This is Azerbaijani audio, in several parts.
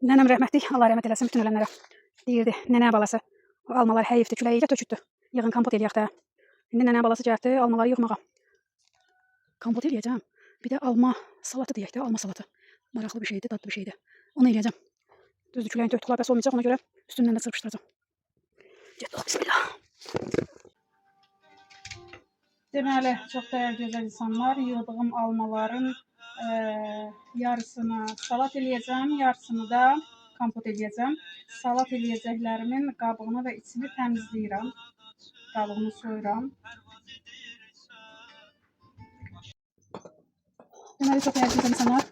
Nənəm rəhmətli, Allah rəhmət eləsin bütün ölənlərə. Deyirdi, nənə balası almalar həyifdir, küləyicə töküdü. Yığın kompot eləyək də. İndi nənə balası gəldi almaları yığmağa. Kompot eləyəcəm. Bir də alma salatı deyək də, alma salatı. Maraqlı bir şeydir, dadlı bir şeydir. Onu eləyəcəm. Düzdür, küləyin tökdükləri bəs olmayacaq, ona görə üstündən də çırpışdıracağam. Getdik, bismillah. Deməli, çox dəyərli gözəl insanlar, yığdığım almaların yarısını salat eləyəcəm, yarısını da kompot eləyəcəm. Salat eləyəcəklərimin qabığını və içini təmizləyirəm. Qabığını soyuram. Deməli, çox dəyərli gözəl insanlar,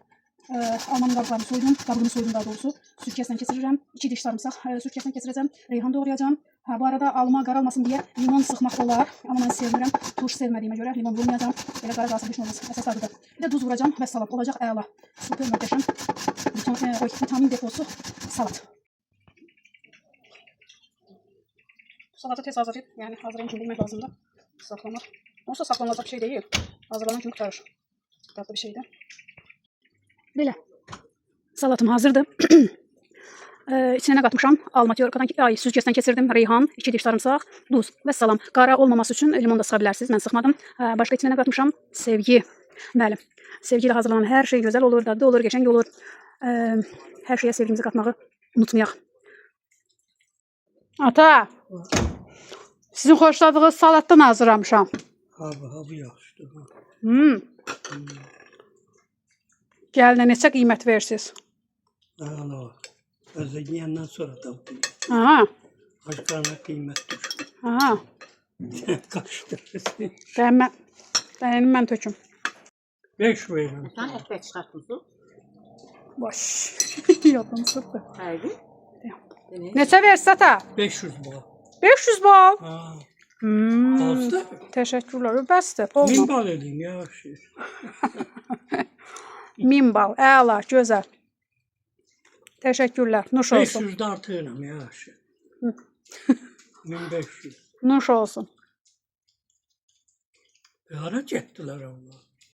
almanın qabıqlarını soydum, qabığını soydum daha doğrusu. Sürkəsindən keçirirəm. 2 diş sarımsaq sürkəsindən keçirəcəm. Reyhan doğrayacağım. Bu arada alma qaralmasın deyə limon sıxmaq olar. Amma mən sevmirəm. Turş sevmədiyimə görə limon vurmayacağım. Belə qara qalsın, heç nə olmaz. Əsas adıdır. Bir də duz vuracağım və salat olacaq əla. Super möhtəşəm. Vitamin deposu salat. Salatı tez hazırlayıb, yəni hazırlayan kimi bilmək lazımdır. Saxlamaq. Onsuz saxlanılacaq bir şey deyil. Hazırlanan kimi qurtarır. Dadlı bir şeydir. Belə. Salatım hazırdır. İçinə nə qatmışam? Alma tyorkadan, süzgəcdən keçirdim. Reyhan, 2 diş sarımsaq, duz və salam. Qara olmaması üçün limon da sıxa bilərsiniz. Mən sıxmadım. Başqa içinə nə qatmışam? Sevgi. Bəli. Sevgi ilə hazırlanan hər şey gözəl olur, dadlı olur, qəşəng olur. Hər şeyə sevgimizi qatmağı unutmayaq. Ata, sizin xoşladığınız salatdan hazırlamışam. Abi yaxşıdır. Gəlinə neçə qiymət versiniz? Allah. Özləyəndən sonra da bu. Aha. Başqlarına qiymət düşür. Aha. Qaçdırırsın. Bəyənim mən töküm. 5 verirəm. Sen ekmek çıkartmışsın. Boş. Yadım sıktı. Haydi. Neçə versin ata? 500 bal. 500 bal. Ha. Hmm. Azdır. Teşekkürler. Bəsdir. 1000 bal edeyim yaxşı. 1000 bal. Əla, gözəl. Teşekkürler. Nuş olsun. 500 də artırıram yaxşı. 1500. Nuş olsun. Hara getdilər Allah?